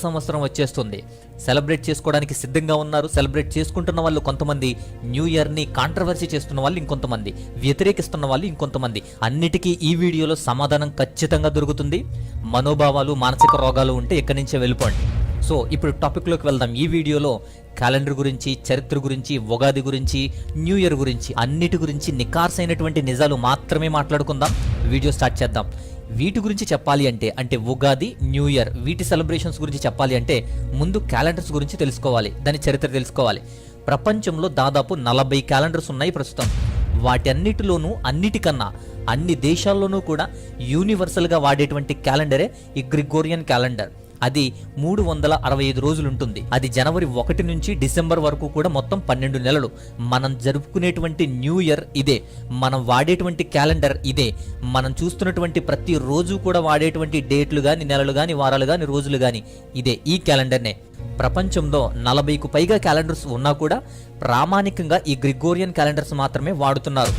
సంవత్సరం వచ్చేస్తుంది. సెలబ్రేట్ చేసుకోవడానికి సిద్ధంగా ఉన్నారు. సెలబ్రేట్ చేసుకుంటున్న వాళ్ళు కొంతమంది, న్యూ ఇయర్ని కాంట్రవర్సీ చేస్తున్న వాళ్ళు ఇంకొంతమంది, వ్యతిరేకిస్తున్న వాళ్ళు ఇంకొంతమంది. అన్నిటికీ ఈ వీడియోలో సమాధానం ఖచ్చితంగా దొరుకుతుంది. మనోభావాలు, మానసిక రోగాలు ఉంటే ఇక్కడి నుంచే వెళ్ళిపోండి. సో ఇప్పుడు టాపిక్లోకి వెళ్దాం. ఈ వీడియోలో క్యాలెండర్ గురించి, చరిత్ర గురించి, ఉగాది గురించి, న్యూ ఇయర్ గురించి, అన్నిటి గురించి నికార్సైనటువంటి నిజాలు మాత్రమే మాట్లాడుకుందాం. వీడియో స్టార్ట్ చేద్దాం. వీటి గురించి చెప్పాలి అంటే ఉగాది, న్యూ ఇయర్, వీటి సెలబ్రేషన్స్ గురించి చెప్పాలి అంటే ముందు క్యాలెండర్స్ గురించి తెలుసుకోవాలి, దాని చరిత్ర తెలుసుకోవాలి. ప్రపంచంలో దాదాపు 40 క్యాలెండర్స్ ఉన్నాయి ప్రస్తుతం. వాటన్నిటిలోనూ, అన్నిటికన్నా అన్ని దేశాల్లోనూ కూడా యూనివర్సల్గా వాడేటువంటి క్యాలెండరే ఈ గ్రిగోరియన్ క్యాలెండర్. అది 365 రోజులు ఉంటుంది. అది జనవరి 1 నుంచి డిసెంబర్ వరకు కూడా మొత్తం 12 నెలలు. మనం జరుపుకునేటువంటి న్యూ ఇయర్ ఇదే, మనం వాడేటువంటి క్యాలెండర్ ఇదే, మనం చూస్తున్నటువంటి ప్రతి రోజు కూడా వాడేటువంటి డేట్లు కానీ, నెలలు కానీ, వారాలు కానీ, రోజులు కానీ ఇదే, ఈ క్యాలెండర్నే. ప్రపంచంలో 40కు పైగా క్యాలెండర్స్ ఉన్నా కూడా ప్రామాణికంగా ఈ గ్రిగోరియన్ క్యాలెండర్స్ మాత్రమే వాడుతున్నారు.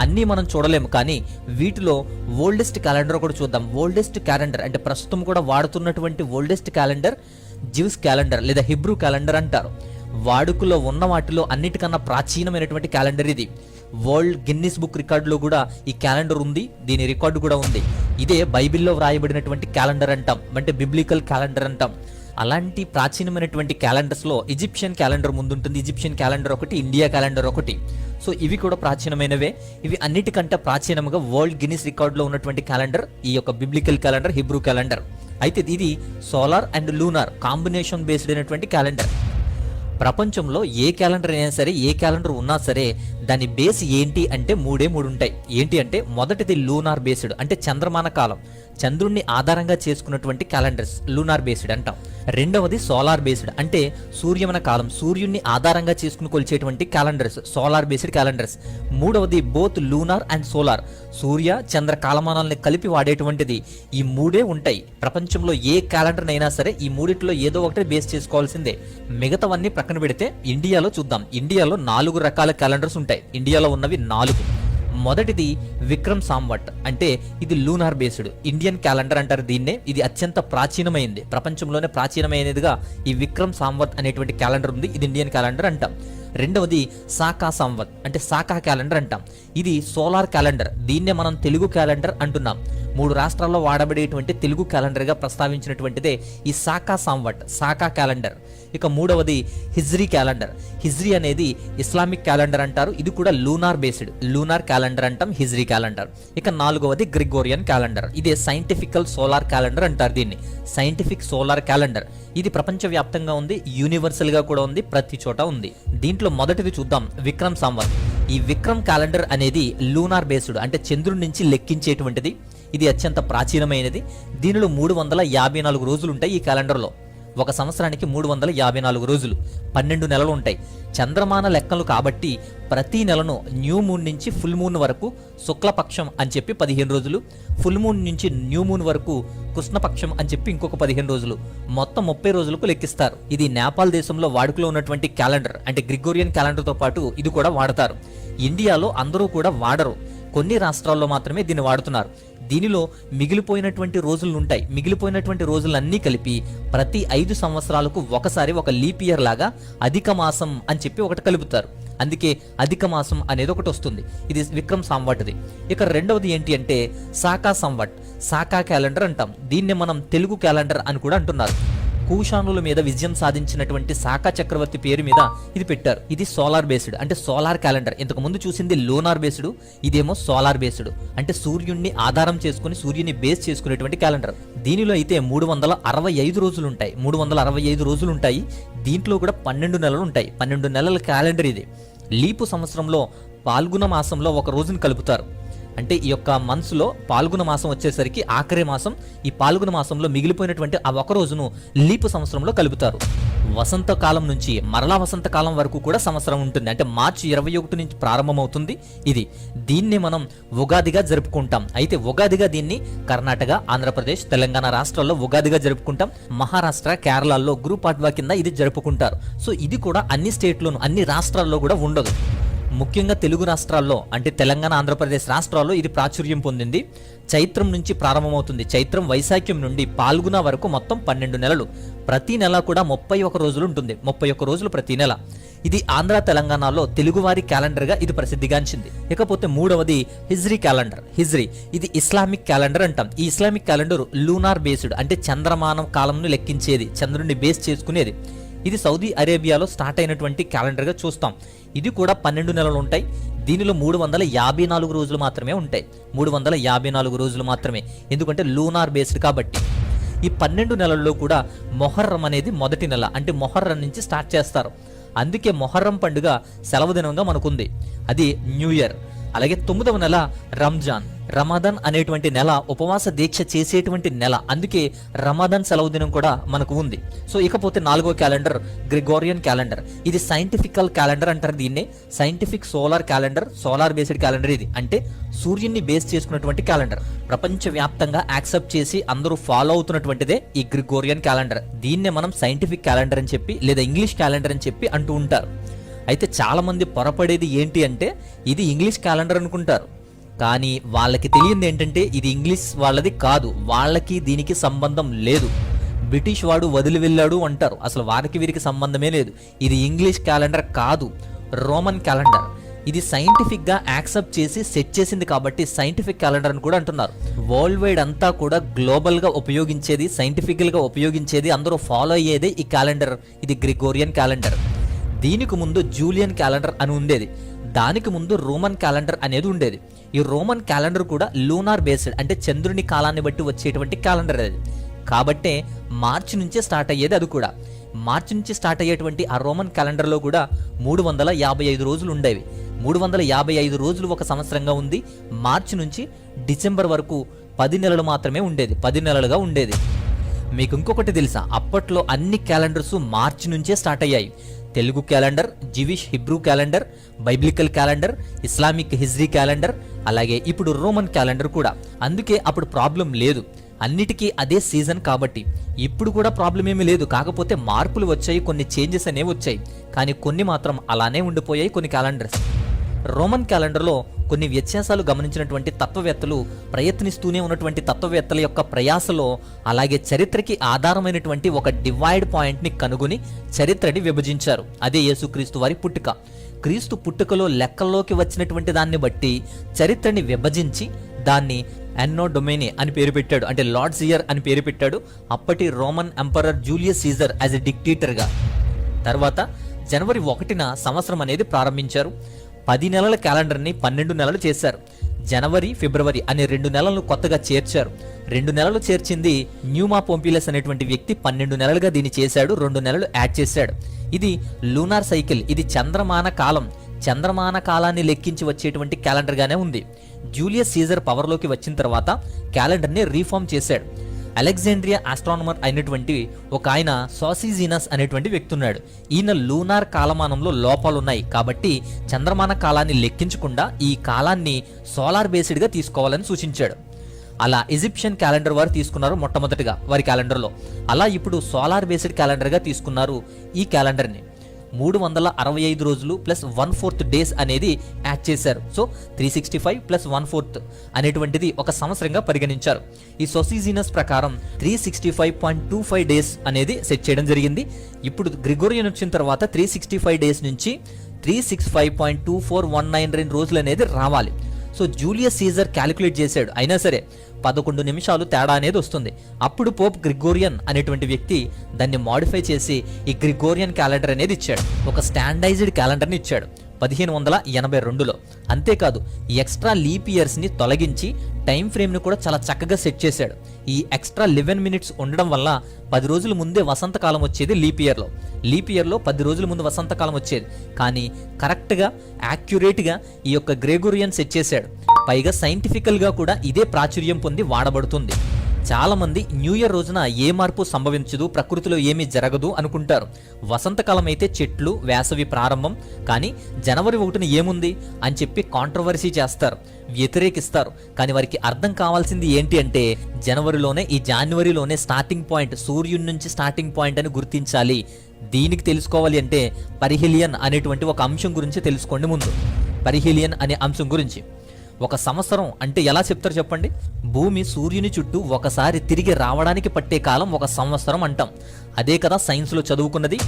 అన్నీ మనం చూడలేము, కానీ వీటిలో ఓల్డెస్ట్ క్యాలెండర్ కూడా చూద్దాం. ఓల్డెస్ట్ క్యాలెండర్ అంటే ప్రస్తుతం కూడా వాడుతున్నటువంటి ఓల్డెస్ట్ క్యాలెండర్ జివ్స్ క్యాలెండర్ లేదా హిబ్రూ క్యాలెండర్ అంటారు. వాడుకలో ఉన్న వాటిలో అన్నిటికన్నా ప్రాచీనమైనటువంటి క్యాలెండర్ ఇది. వరల్డ్ గిన్నిస్ బుక్ రికార్డులో కూడా ఈ క్యాలెండర్ ఉంది, దీని రికార్డు కూడా ఉంది. ఇదే బైబిల్లో వ్రాయబడినటువంటి క్యాలెండర్ అంటాం, అంటే బిబ్లికల్ క్యాలెండర్ అంటాం. అలాంటి ప్రాచీనమైనటువంటి క్యాలెండర్స్లో ఈజిప్షియన్ క్యాలెండర్ ముందుంటుంది. ఈజిప్షియన్ క్యాలెండర్ ఒకటి, ఇండియా క్యాలెండర్ ఒకటి. సో ఇవి కూడా ప్రాచీనమైనవే. ఇవి అన్నిటికంటే ప్రాచీనంగా వరల్డ్ గిన్నిస్ రికార్డులో ఉన్నటువంటి క్యాలెండర్ ఈ యొక్క బిబ్లికల్ క్యాలెండర్, హిబ్రూ క్యాలెండర్. అయితే ఇది solar and lunar combination based అయినటువంటి క్యాలెండర్. ప్రపంచంలో ఏ క్యాలెండర్ అయినా సరే, ఏ క్యాలెండర్ ఉన్నా సరే, దాని బేస్ ఏంటి అంటే మూడే ఉంటాయి. ఏంటి అంటే మొదటిది లూనార్ బేస్డ్, అంటే చంద్రమాన కాలం, చంద్రుణ్ణి ఆధారంగా చేసుకున్నటువంటి క్యాలెండర్స్ లూనార్ బేస్డ్ అంటాం. రెండవది సోలార్ బేస్డ్, అంటే సూర్యమన కాలం, సూర్యుడిని ఆధారంగా చేసుకుని కొలిచేటువంటి క్యాలెండర్స్, సోలార్ బేస్డ్ క్యాలెండర్స్. మూడవది బోత్ లూనార్ అండ్ సోలార్, సూర్య చంద్ర కాలమానాలని కలిపి వాడేటువంటిది. ఈ మూడే ఉంటాయి. ప్రపంచంలో ఏ క్యాలెండర్ అయినా సరే ఈ మూడిట్లో ఏదో ఒకటి బేస్ చేసుకోవాల్సిందే. మిగతావన్నీ ప్రక్కన పెడితే ఇండియాలో చూద్దాం. ఇండియాలో 4 రకాల క్యాలెండర్స్ ఉంటాయి. ఇండియాలో ఉన్నవి 4. మొదటిది విక్రమ్ సంవత్, అంటే ఇది లూనార్ బేస్డ్ ఇండియన్ క్యాలెండర్ అంటారు దీన్నే. ఇది అత్యంత ప్రాచీనమైంది, ప్రపంచంలోనే ప్రాచీనమైనదిగా ఈ విక్రమ్ సంవత్ అనేటువంటి క్యాలెండర్ ఉంది. ఇది ఇండియన్ క్యాలెండర్ అంటాం. రెండవది సాకా సంవత్, అంటే సాకా క్యాలెండర్ అంటాం. ఇది సోలార్ క్యాలెండర్, దీన్నే మనం తెలుగు క్యాలెండర్ అంటున్నాం. 3 రాష్ట్రాల్లో వాడబడేటువంటి తెలుగు క్యాలెండర్గా ప్రస్తావించినటువంటిదే ఈ సాకా సంవత్, సాకా క్యాలెండర్. ఇక మూడవది హిజ్రీ క్యాలెండర్. హిజ్రీ అనేది ఇస్లామిక్ క్యాలెండర్ అంటారు. ఇది కూడా లూనార్ బేస్డ్, లూనార్ క్యాలెండర్ అంటాం, హిజ్రీ క్యాలెండర్. ఇక నాలుగవది గ్రిగోరియన్ క్యాలెండర్. ఇదే సైంటిఫికల్ సోలార్ క్యాలెండర్ అంటారు దీన్ని, సైంటిఫిక్ సోలార్ క్యాలెండర్. ఇది ప్రపంచవ్యాప్తంగా ఉంది, యూనివర్సల్ గా కూడా ఉంది, ప్రతి చోట ఉంది. దీంట్లో మొదటిది చూద్దాం, విక్రమ్ సంవత్. ఈ విక్రమ్ క్యాలెండర్ అనేది లూనార్ బేస్డ్, అంటే చంద్రుడి నుంచి లెక్కించేటువంటిది. ఇది అత్యంత ప్రాచీనమైనది. దీనిలో 354 రోజులు ఉంటాయి ఈ క్యాలెండర్లో. ఒక సంవత్సరానికి 354 రోజులు, 12 నెలలు ఉంటాయి. చంద్రమాన లెక్కలు కాబట్టి ప్రతి నెలను న్యూ మూన్ నుంచి ఫుల్ మూన్ వరకు శుక్లపక్షం అని చెప్పి 15 రోజులు, ఫుల్ మూన్ నుంచి న్యూ మూన్ వరకు కృష్ణపక్షం అని చెప్పి ఇంకొక 15 రోజులు, మొత్తం 30 రోజులకు లెక్కిస్తారు. ఇది నేపాల్ దేశంలో వాడుకలో ఉన్నటువంటి క్యాలెండర్, అంటే గ్రిగోరియన్ క్యాలెండర్తో పాటు ఇది కూడా వాడతారు. ఇండియాలో అందరూ కూడా వాడరు, కొన్ని రాష్ట్రాల్లో మాత్రమే దీన్ని వాడుతున్నారు. దీనిలో మిగిలిపోయినటువంటి రోజులు ఉంటాయి. మిగిలిపోయినటువంటి రోజులన్నీ కలిపి ప్రతి 5 సంవత్సరాలకు ఒకసారి ఒక లీప్ ఇయర్ లాగా అధిక మాసం అని చెప్పి ఒకటి కలుపుతారు. అందుకే అధిక మాసం అనేది ఒకటి వస్తుంది. ఇది విక్రమ్ సంవత్ది. ఇక రెండవది ఏంటి అంటే సాకా సంవత్, సాకా క్యాలెండర్ అంటాం. దీన్ని మనం తెలుగు క్యాలెండర్ అని కూడా అంటున్నారు. కుషానుల మీద విజయం సాధించినటువంటి సాకా చక్రవర్తి పేరు మీద ఇది పెట్టారు. ఇది సోలార్ బేస్డ్, అంటే సోలార్ క్యాలెండర్. ఇంతకు ముందు చూసింది లూనార్ బేస్డ్, ఇదేమో సోలార్ బేస్డ్, అంటే సూర్యుడిని ఆధారం చేసుకుని, సూర్యుని బేస్ చేసుకునేటువంటి క్యాలెండర్. దీనిలో అయితే 365 రోజులు ఉంటాయి. 365 రోజులు ఉంటాయి. దీంట్లో కూడా 12 నెలలు ఉంటాయి. 12 నెలల క్యాలెండర్ ఇది. లీపు సంవత్సరంలో పాల్గొన మాసంలో ఒక రోజును కలుపుతారు. అంటే ఈ యొక్క మంత్స్లో పాల్గొన మాసం వచ్చేసరికి ఆఖరి మాసం, ఈ పాల్గొన మాసంలో మిగిలిపోయినటువంటి ఆ ఒక రోజును లీపు సంవత్సరంలో కలుపుతారు. వసంత కాలం నుంచి మరలా వసంత కాలం వరకు కూడా సంవత్సరం ఉంటుంది. అంటే మార్చి 21 నుంచి ప్రారంభమవుతుంది ఇది. దీన్ని మనం ఉగాదిగా జరుపుకుంటాం. అయితే ఉగాదిగా దీన్ని కర్ణాటక, ఆంధ్రప్రదేశ్, తెలంగాణ రాష్ట్రాల్లో ఉగాదిగా జరుపుకుంటాం. మహారాష్ట్ర, కేరళలో గురు పాడ్వా కింద ఇది జరుపుకుంటారు. సో ఇది కూడా అన్ని స్టేట్లోనూ, అన్ని రాష్ట్రాల్లో కూడా ఉండదు. ముఖ్యంగా తెలుగు రాష్ట్రాల్లో అంటే తెలంగాణ, ఆంధ్రప్రదేశ్ రాష్ట్రాల్లో ఇది ప్రాచుర్యం పొందింది. చైత్రం నుంచి ప్రారంభమవుతుంది. చైత్రం, వైశాఖ్యం నుండి పాల్గొన వరకు మొత్తం 12 నెలలు. ప్రతి నెల కూడా 31 రోజులు ఉంటుంది. 31 రోజులు ప్రతి నెల. ఇది ఆంధ్ర, తెలంగాణలో తెలుగువారి క్యాలెండర్గా ఇది ప్రసిద్ధిగాంచింది. ఇకపోతే మూడవది హిజ్రీ క్యాలెండర్. హిజ్రీ ఇది ఇస్లామిక్ క్యాలెండర్ అంటాం. ఈ ఇస్లామిక్ క్యాలెండర్ లూనార్ బేస్డ్ అంటే చంద్రమానం కాలంను లెక్కించేది, చంద్రుడిని బేస్ చేసుకునేది. ఇది సౌదీ అరేబియాలో స్టార్ట్ అయినటువంటి క్యాలెండర్గా చూస్తాం. ఇది కూడా 12 నెలలు ఉంటాయి. దీనిలో 354 రోజులు మాత్రమే ఉంటాయి. 354 రోజులు మాత్రమే, ఎందుకంటే లూనార్ బేస్డ్ కాబట్టి. ఈ 12 నెలల్లో కూడా మొహర్రం అనేది మొదటి నెల, అంటే మొహర్రం నుంచి స్టార్ట్ చేస్తారు. అందుకే మొహర్రం పండుగ సెలవు దినంగా మనకుంది. అది న్యూ ఇయర్. అలాగే 9వ నెల రంజాన్. రమదాన్ అనేటువంటి నెల ఉపవాస దీక్ష చేసేటువంటి నెల, అందుకే రమదాన్ సెలవు దినం కూడా మనకు ఉంది. సో ఇకపోతే 4వ క్యాలెండర్ గ్రిగోరియన్ క్యాలెండర్. ఇది సైంటిఫికల్ క్యాలెండర్ అంటారు దీన్ని. Scientific solar calendar, solar based calendar ఇది. అంటే సూర్యున్ని బేస్ చేసుకున్నటువంటి క్యాలెండర్. ప్రపంచవ్యాప్తంగా యాక్సెప్ట్ చేసి అందరూ ఫాలో అవుతున్నటువంటిదే ఈ గ్రిగోరియన్ క్యాలెండర్. దీన్నే మనం సైంటిఫిక్ క్యాలెండర్ అని చెప్పి లేదా ఇంగ్లీష్ క్యాలెండర్ అని చెప్పి అంటూ ఉంటారు. అయితే చాలా మంది పొరపడేది ఏంటి అంటే ఇది ఇంగ్లీష్ క్యాలెండర్ అనుకుంటారు. కానీ వాళ్ళకి తెలియంది ఏంటంటే ఇది ఇంగ్లీష్ వాళ్ళది కాదు, వాళ్ళకి దీనికి సంబంధం లేదు. బ్రిటిష్ వాడు వదిలి వెళ్ళాడు అంటారు, అసలు వారికి వీరికి సంబంధమే లేదు. ఇది ఇంగ్లీష్ క్యాలెండర్ కాదు, రోమన్ క్యాలెండర్. ఇది సైంటిఫిక్ గా యాక్సెప్ట్ చేసి సెట్ చేసింది కాబట్టి సైంటిఫిక్ క్యాలెండర్ అని కూడా అంటున్నారు. వరల్డ్ వైడ్ అంతా కూడా గ్లోబల్ గా ఉపయోగించేది, సైంటిఫికల్ గా ఉపయోగించేది, అందరూ ఫాలో అయ్యేదే ఈ క్యాలెండర్. ఇది గ్రిగోరియన్ క్యాలెండర్. దీనికి ముందు జూలియన్ క్యాలెండర్ అని ఉండేది. దానికి ముందు రోమన్ క్యాలెండర్ అనేది ఉండేది. ఈ రోమన్ క్యాలెండర్ కూడా లూనార్ బేస్డ్ అంటే చంద్రుని కాలాన్ని బట్టి వచ్చేటువంటి క్యాలెండర్ అది. కాబట్టే మార్చి నుంచే స్టార్ట్ అయ్యేది. అది కూడా మార్చి నుంచి స్టార్ట్ అయ్యేటువంటి ఆ రోమన్ క్యాలెండర్లో కూడా 355 రోజులు ఉండేవి. 355 రోజులు ఒక సంవత్సరంగా ఉంది. మార్చి నుంచి డిసెంబర్ వరకు 10 నెలలు మాత్రమే ఉండేది. 10 నెలలుగా ఉండేది. మీకు ఇంకొకటి తెలుసా, అప్పట్లో అన్ని క్యాలెండర్స్ మార్చి నుంచే స్టార్ట్ అయ్యాయి. Telugu calendar, Jewish Hebrew calendar, biblical calendar, Islamic Hijri calendar, అలాగే ఇప్పుడు రోమన్ క్యాలెండర్ కూడా. అందుకే అప్పుడు ప్రాబ్లం లేదు, అన్నిటికీ అదే సీజన్ కాబట్టి. ఇప్పుడు కూడా ప్రాబ్లం ఏమీ లేదు, కాకపోతే మార్పులు వచ్చాయి, కొన్ని చేంజెస్ అనేవి వచ్చాయి. కానీ కొన్ని మాత్రం అలానే ఉండిపోయాయి కొన్ని క్యాలెండర్స్. రోమన్ క్యాలెండర్లో కొన్ని వ్యత్యాసాలు గమనించినటువంటి తత్వవేత్తలు, ప్రయత్నిస్తూనే ఉన్నటువంటి తత్వవేత్తల యొక్క ప్రయాసలో అలాగే చరిత్రకి ఆధారమైనటువంటి ఒక డివైడ్ పాయింట్ని కనుగొని చరిత్రని విభజించారు. అదే యేసుక్రీస్తు వారి పుట్టుక. క్రీస్తు పుట్టుకలో లెక్కల్లోకి వచ్చినటువంటి దాన్ని బట్టి చరిత్రని విభజించి దాన్ని ఎన్నో డొమైని అని పేరు పెట్టాడు, అంటే లార్డ్స్ ఇయర్ అని పేరు పెట్టాడు. అప్పటి Roman emperor Julius Caesar as a డిక్టేటర్గా. తర్వాత జనవరి 1న సంవత్సరం అనేది ప్రారంభించారు. 10 నెలల క్యాలెండర్ని 12 నెలలు చేశారు. జనవరి, ఫిబ్రవరి అనే 2 నెలలను కొత్తగా చేర్చారు. 2 నెలలు చేర్చింది న్యూమా పొంపిలస్ అనేటువంటి వ్యక్తి 12 నెలలుగా దీన్ని చేశాడు. 2 నెలలు యాడ్ చేశాడు. ఇది లూనార్ సైకిల్, ఇది చంద్రమాన కాలం. చంద్రమాన కాలాన్ని లెక్కించి వచ్చేటువంటి క్యాలెండర్గానే ఉంది. జూలియస్ సీజర్ పవర్లోకి వచ్చిన తర్వాత క్యాలెండర్ని రీఫార్మ్ చేశాడు. అలెగ్జాండ్రియా ఆస్ట్రానమర్ అయినటువంటి ఒక ఆయన సోసిజీనస్ అనేటువంటి వ్యక్తి ఉన్నాడు. ఈయన లూనార్ కాలమానంలో లోపాలున్నాయి కాబట్టి చంద్రమాన కాలాన్ని లెక్కించకుండా ఈ కాలాన్ని సోలార్ బేస్డ్గా తీసుకోవాలని సూచించాడు. అలా ఈజిప్షియన్ క్యాలెండర్ వారు తీసుకున్నారు మొట్టమొదటిగా వారి క్యాలెండర్లో. అలా ఇప్పుడు సోలార్ బేస్డ్ క్యాలెండర్గా తీసుకున్నారు ఈ క్యాలెండర్ని. 365 రోజులు ప్లస్ 1/4 డేస్ అనేది యాడ్ చేశారు. సో 365 ప్లస్ 1/4 అనేటువంటిది ఒక సంవత్సరంగా పరిగణించారు. ఈ సోసిజీనస్ ప్రకారం 365.25 డేస్ అనేది సెట్ చేయడం జరిగింది. ఇప్పుడు గ్రిగోరియన్ వచ్చిన తర్వాత 365 డేస్ నుంచి 365.2419 రోజులు అనేది రావాలి. సో జూలియస్ సీజర్ క్యాలిక్యులేట్ చేశాడు. అయినా సరే 11 నిమిషాలు తేడా అనేది వస్తుంది. అప్పుడు పోప్ గ్రిగోరియన్ అనేటువంటి వ్యక్తి దాన్ని మాడిఫై చేసి ఈ గ్రిగోరియన్ క్యాలెండర్ అనేది ఇచ్చాడు. ఒక స్టాండర్డైజ్డ్ క్యాలెండర్ని ఇచ్చాడు 1582లో. అంతేకాదు ఈ ఎక్స్ట్రా లీప్ ఇయర్స్ని తొలగించి టైం ఫ్రేమ్ని కూడా చాలా చక్కగా సెట్ చేశాడు. ఈ ఎక్స్ట్రా 11 మినిట్స్ ఉండడం వల్ల 10 రోజుల ముందే వసంతకాలం వచ్చేది లీప్ ఇయర్లో. లీప్ ఇయర్లో 10 రోజుల ముందు వసంతకాలం వచ్చేది. కానీ కరెక్ట్గా యాక్యురేట్గా ఈ యొక్క గ్రెగోరియన్ సెట్ చేశాడు. పైగా సైంటిఫికల్గా కూడా ఇదే ప్రాచుర్యం పొంది వాడబడుతుంది. చాలా మంది న్యూ ఇయర్ రోజున ఏ మార్పు సంభవించదు, ప్రకృతిలో ఏమీ జరగదు అనుకుంటారు. వసంతకాలం అయితే చెట్లు, వేసవి ప్రారంభం. కానీ జనవరి 1న ఏముంది అని చెప్పి కాంట్రవర్సీ చేస్తారు, వ్యతిరేకిస్తారు. కానీ వారికి అర్థం కావాల్సింది ఏంటి అంటే జనవరిలోనే, ఈ జాన్యువరిలోనే స్టార్టింగ్ పాయింట్, సూర్యుడి నుంచి స్టార్టింగ్ పాయింట్ అని గుర్తించాలి. దీనికి తెలుసుకోవాలి అంటే పరిహెలియన్ అనేటువంటి ఒక అంశం గురించి తెలుసుకోండి. ముందు పరిహెలియన్ అనే అంశం గురించి, ఒక సంవత్సరం అంటే ఎలా చెప్తారు చెప్పండి? భూమి సూర్యుని చుట్టూ ఒకసారి తిరిగి రావడానికి పట్టే కాలం ఒక సంవత్సరం అంటాం. అదే కదా సైన్స్లో చదువుకున్నది.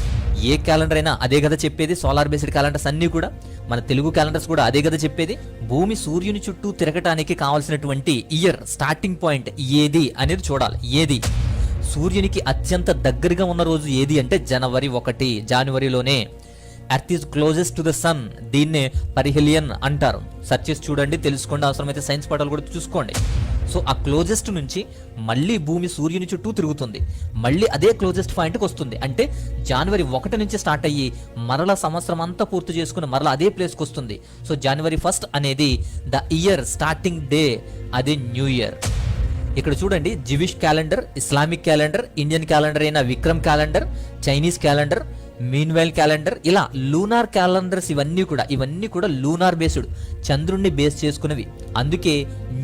ఏ క్యాలెండర్ అయినా అదే కదా చెప్పేది. సోలార్ బేస్డ్ క్యాలెండర్స్ అన్నీ కూడా, మన తెలుగు క్యాలెండర్స్ కూడా అదే కదా చెప్పేది. భూమి సూర్యుని చుట్టూ తిరగటానికి కావాల్సినటువంటి ఇయర్ స్టార్టింగ్ పాయింట్ ఏది అనేది చూడాలి. ఏది సూర్యునికి అత్యంత దగ్గరగా ఉన్న రోజు ఏది అంటే జనవరి 1. జనవరిలోనే earth is closest to the sun. దీన్నే పరిహెలియన్ అంటారు. సెర్చ్ చేసి చూడండి, తెలుసుకోండి. అవసరమైతే సైన్స్ పాఠాలు కూడా చూసుకోండి. సో ఆ క్లోజెస్ట్ నుంచి మళ్ళీ భూమి సూర్యుని చుట్టూ తిరుగుతుంది, మళ్ళీ అదే క్లోజెస్ట్ పాయింట్కి వస్తుంది. అంటే జనవరి 1 నుంచి స్టార్ట్ అయ్యి మరలా సంవత్సరం అంతా పూర్తి చేసుకుని మరలా అదే ప్లేస్కి వస్తుంది. సో జనవరి 1 అనేది ద ఇయర్ స్టార్టింగ్ డే, అది న్యూ ఇయర్. ఇక్కడ చూడండి, Jewish calendar, Islamic calendar, Indian calendar అయిన Vikram calendar, Chinese calendar, meanwhile calendar, ఇలా లూనార్ క్యాలెండర్స్ ఇవన్నీ కూడా లూనార్ బేస్డ్, చంద్రుణ్ణి బేస్ చేసుకున్నవి. అందుకే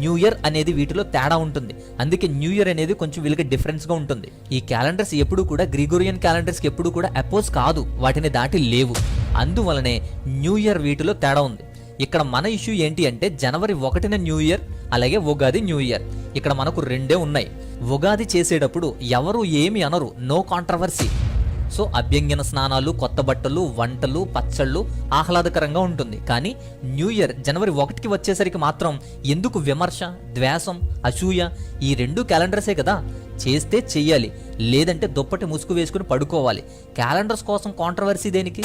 న్యూ ఇయర్ అనేది వీటిలో తేడా ఉంటుంది. అందుకే న్యూ ఇయర్ అనేది కొంచెం వీళ్ళకి డిఫరెన్స్గా ఉంటుంది. ఈ క్యాలెండర్స్ ఎప్పుడు కూడా గ్రిగోరియన్ క్యాలెండర్స్కి ఎప్పుడు కూడా అపోజ్ కాదు, వాటిని దాటి లేవు. అందువలనే న్యూ ఇయర్ వీటిలో తేడా ఉంది. ఇక్కడ మన ఇష్యూ ఏంటి అంటే జనవరి 1న న్యూ ఇయర్, అలాగే ఉగాది న్యూ ఇయర్. ఇక్కడ మనకు రెండే ఉన్నాయి. ఉగాది చేసేటప్పుడు ఎవరు ఏమి అనరు, నో కాంట్రవర్సీ. సో అభ్యంగన స్నానాలు, కొత్త బట్టలు, వంటలు, పచ్చళ్ళు, ఆహ్లాదకరంగా ఉంటుంది. కానీ న్యూ ఇయర్ జనవరి 1కి వచ్చేసరికి మాత్రం ఎందుకు విమర్శ, ద్వేషం, అసూయ? ఈ 2 క్యాలెండర్సే కదా, చేస్తే చెయ్యాలి, లేదంటే దుప్పటి ముసుగు వేసుకుని పడుకోవాలి. క్యాలెండర్స్ కోసం కాంట్రవర్సీ దేనికి?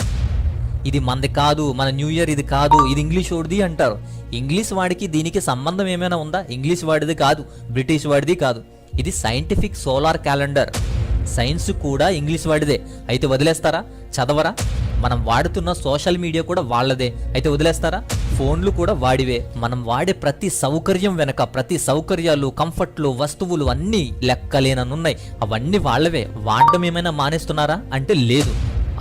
ఇది మనది కాదు, మన న్యూ ఇయర్ ఇది కాదు, ఇది ఇంగ్లీష్ వాడిది అంటారు. ఇంగ్లీష్ వాడికి దీనికి సంబంధం ఏమైనా ఉందా? ఇంగ్లీష్ వాడిది కాదు, బ్రిటిష్ వాడిది కాదు. ఇది సైంటిఫిక్ సోలార్ క్యాలెండర్. సైన్స్ కూడా ఇంగ్లీష్ వాడిదే. అయితే వదిలేస్తారా? చదవరా? మనం వాడుతున్న సోషల్ మీడియా కూడా వాళ్ళదే. అయితే వదిలేస్తారా? ఫోన్లు కూడా వాడివే. మనం వాడే ప్రతి సౌకర్యం వెనక, ప్రతి సౌకర్యాలు, కంఫర్ట్లు, వస్తువులు అన్నీ లెక్కలేననున్నాయి. అవన్నీ వాళ్ళవే. వాడడం ఏమైనా మానేస్తున్నారా అంటే లేదు.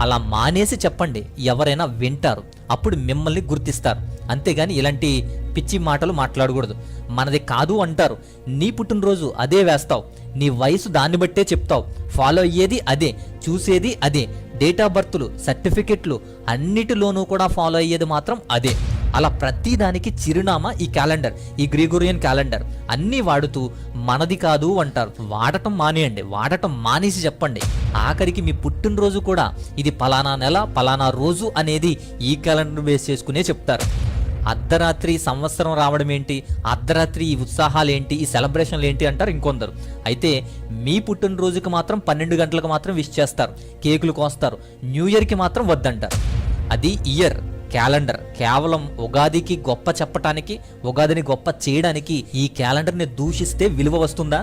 అలా మానేసి చెప్పండి, ఎవరైనా వింటారు, అప్పుడు మిమ్మల్ని గుర్తిస్తారు. అంతేగాని ఇలాంటి పిచ్చి మాటలు మాట్లాడకూడదు. మనది కాదు అంటారు, నీ పుట్టినరోజు అదే వేస్తావు, నీ వయసు దాన్ని బట్టే చెప్తావు, ఫాలో అయ్యేది అదే, చూసేది అదే, డేట్ ఆఫ్ బర్త్లు, సర్టిఫికెట్లు అన్నిటిలోనూ కూడా ఫాలో అయ్యేది మాత్రం అదే. అలా ప్రతి దానికి చిరునామా ఈ క్యాలెండర్, ఈ గ్రిగోరియన్ క్యాలెండర్. అన్నీ వాడుతూ మనది కాదు అంటారు. వాడటం మానేయండి, వాడటం మానేసి చెప్పండి. ఆఖరికి మీ పుట్టినరోజు కూడా ఇది పలానా నెల, పలానా రోజు అనేది ఈ క్యాలెండర్ బేస్ చేసుకునే చెప్తారు. అర్ధరాత్రి సంవత్సరం రావడం ఏంటి, అర్ధరాత్రి ఈ ఉత్సాహాలు ఏంటి, ఈ సెలబ్రేషన్లు ఏంటి అంటారు ఇంకొందరు. అయితే మీ పుట్టినరోజుకి మాత్రం 12 గంటలకు మాత్రం విష్ చేస్తారు, కేకులు కోస్తారు. న్యూ ఇయర్కి మాత్రం వద్దంటారు. అది ఇయర్ క్యాలెండర్. కేవలం ఉగాదికి గొప్ప చెప్పటానికి, ఉగాదిని గొప్ప చేయడానికి ఈ క్యాలెండర్ని దూషిస్తే విలువ వస్తుందా?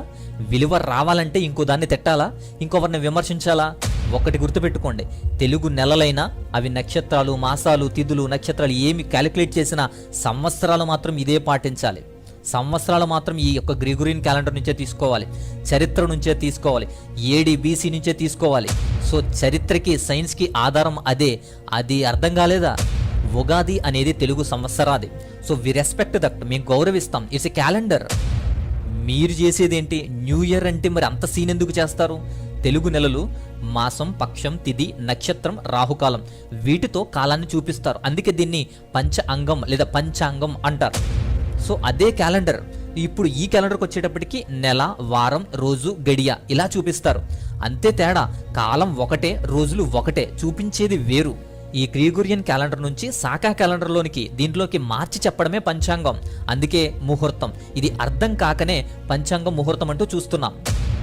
విలువ రావాలంటే ఇంకో దాన్ని తిట్టాలా, ఇంకొకరిని విమర్శించాలా? ఒకటి గుర్తుపెట్టుకోండి, తెలుగు నెలలైనా అవి నక్షత్రాలు, మాసాలు, తిథులు, నక్షత్రాలు ఏమి క్యాలిక్యులేట్ చేసినా సంవత్సరాలు మాత్రం ఇదే పాటించాలి. సంవత్సరాలు మాత్రం ఈ యొక్క గ్రిగోరియన్ క్యాలెండర్ నుంచే తీసుకోవాలి, చరిత్ర నుంచే తీసుకోవాలి, ఏడి బీసీ నుంచే తీసుకోవాలి. సో చరిత్రకి, సైన్స్కి ఆధారం అదే. అది అర్థం కాలేదా? ఉగాది అనేది తెలుగు సంవత్సరాది. సో వి రెస్పెక్ట్ దట్, మేము గౌరవిస్తాం. It's a calendar. మీరు చేసేది ఏంటి? న్యూ ఇయర్ అంటే మరి అంత సీన్ ఎందుకు చేస్తారు? తెలుగు నెలలు మాసం, పక్షం, తిథి, నక్షత్రం, రాహుకాలం, వీటితో కాలాన్ని చూపిస్తారు. అందుకే దీన్ని పంచ అంగం లేదా పంచాంగం అంటారు. సో అదే క్యాలెండర్ ఇప్పుడు ఈ క్యాలెండర్కి వచ్చేటప్పటికి నెల, వారం, రోజు, గడియ ఇలా చూపిస్తారు. అంతే తేడా. కాలం ఒకటే, రోజులు ఒకటే, చూపించేది వేరు. ఈ గ్రిగోరియన్ క్యాలెండర్ నుంచి సాకా క్యాలెండర్లోనికి దీంట్లోకి మార్చి చెప్పడమే పంచాంగం. అందుకే ముహూర్తం. ఇది అర్థం కాకనే పంచాంగం, ముహూర్తం అంటూ చూస్తున్నాం.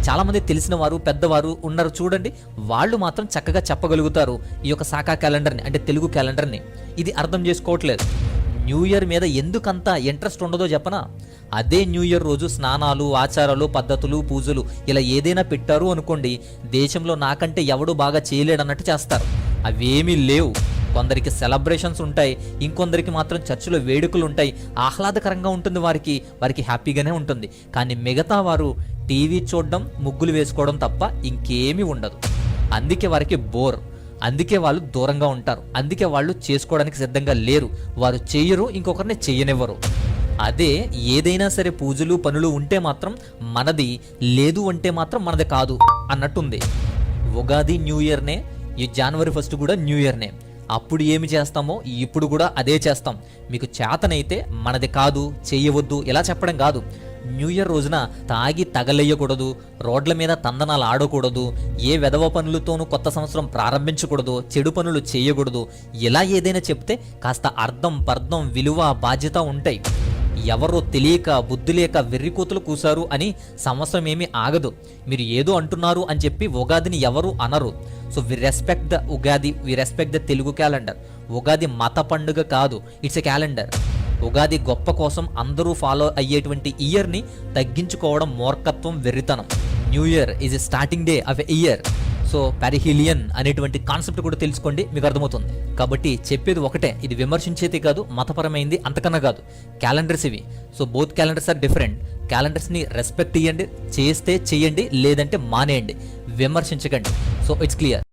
చాలామంది తెలిసిన వారు, పెద్దవారు ఉన్నారు చూడండి, వాళ్ళు మాత్రం చక్కగా చెప్పగలుగుతారు ఈ యొక్క సాకా క్యాలెండర్ని, అంటే తెలుగు క్యాలెండర్ని. ఇది అర్థం చేసుకోవట్లేదు. న్యూ ఇయర్ మీద ఎందుకంత ఇంట్రెస్ట్ ఉండదో చెప్పనా? అదే న్యూ ఇయర్ రోజు స్నానాలు, ఆచారాలు, పద్ధతులు, పూజలు ఇలా ఏదైనా పెట్టారు అనుకోండి, దేశంలో నాకంటే ఎవడు బాగా చేయలేడన్నట్టు చేస్తారు. అవేమీ లేవు. కొందరికి సెలబ్రేషన్స్ ఉంటాయి, ఇంకొందరికి మాత్రం చర్చిలో వేడుకలు ఉంటాయి, ఆహ్లాదకరంగా ఉంటుంది, వారికి హ్యాపీగానే ఉంటుంది. కానీ మిగతా వారు టీవీ చూడడం, ముగ్గులు వేసుకోవడం తప్ప ఇంకేమీ ఉండదు. అందుకే వారికి బోర్. అందుకే వాళ్ళు దూరంగా ఉంటారు. అందుకే వాళ్ళు చేసుకోవడానికి సిద్ధంగా లేరు. వారు చెయ్యరు, ఇంకొకరిని చెయ్యనివ్వరు. అదే ఏదైనా సరే పూజలు, పనులు ఉంటే మాత్రం మనది, లేదు అంటే మాత్రం మనది కాదు అన్నట్టుంది. ఉగాది, న్యూ ఇయర్నే ఈ జనవరి 1 కూడా న్యూ ఇయర్నే. అప్పుడు ఏమి చేస్తామో ఇప్పుడు కూడా అదే చేస్తాం. మీకు చేతనైతే మనది కాదు, చెయ్యవద్దు ఇలా చెప్పడం కాదు. న్యూ ఇయర్ రోజున తాగి తగలెయ్యకూడదు, రోడ్ల మీద తందనాలు ఆడకూడదు, ఏ వెధవ పనులతోనూ కొత్త సంవత్సరం ప్రారంభించకూడదు, చెడు పనులు చేయకూడదు. ఇలా ఏదైనా చెప్తే కాస్త అర్థం, పర్థం, విలువ, బాధ్యత ఉంటాయి. ఎవరో తెలియక, బుద్ధి లేక వెర్రికోతులు కూశారు అని సంవత్సరం ఏమీ ఆగదు. మీరు ఏదో అంటున్నారు అని చెప్పి ఉగాదిని ఎవరు అనరు. So we respect the Ugadi, we respect the Telugu calendar. Ugadi మత పండుగ కాదు, ఇట్స్ ఎ క్యాలెండర్. ఉగాది గొప్ప కోసం అందరూ ఫాలో అయ్యేటువంటి ఇయర్ని తగ్గించుకోవడం మూర్ఖత్వం, వెర్రితనం. New year is a starting day of a year. So perihelion అనేటువంటి కాన్సెప్ట్ కూడా తెలుసుకోండి, మీకు అర్థమవుతుంది. కాబట్టి చెప్పేది ఒకటే, ఇది విమర్శించేది కాదు, మతపరమైంది అంతకన్నా కాదు. క్యాలెండర్స్ ఇవి. So both calendars are different. క్యాలెండర్స్ని రెస్పెక్ట్ ఇవ్వండి, చేస్తే చెయ్యండి, లేదంటే మానేయండి, విమర్శించకండి. So it's clear.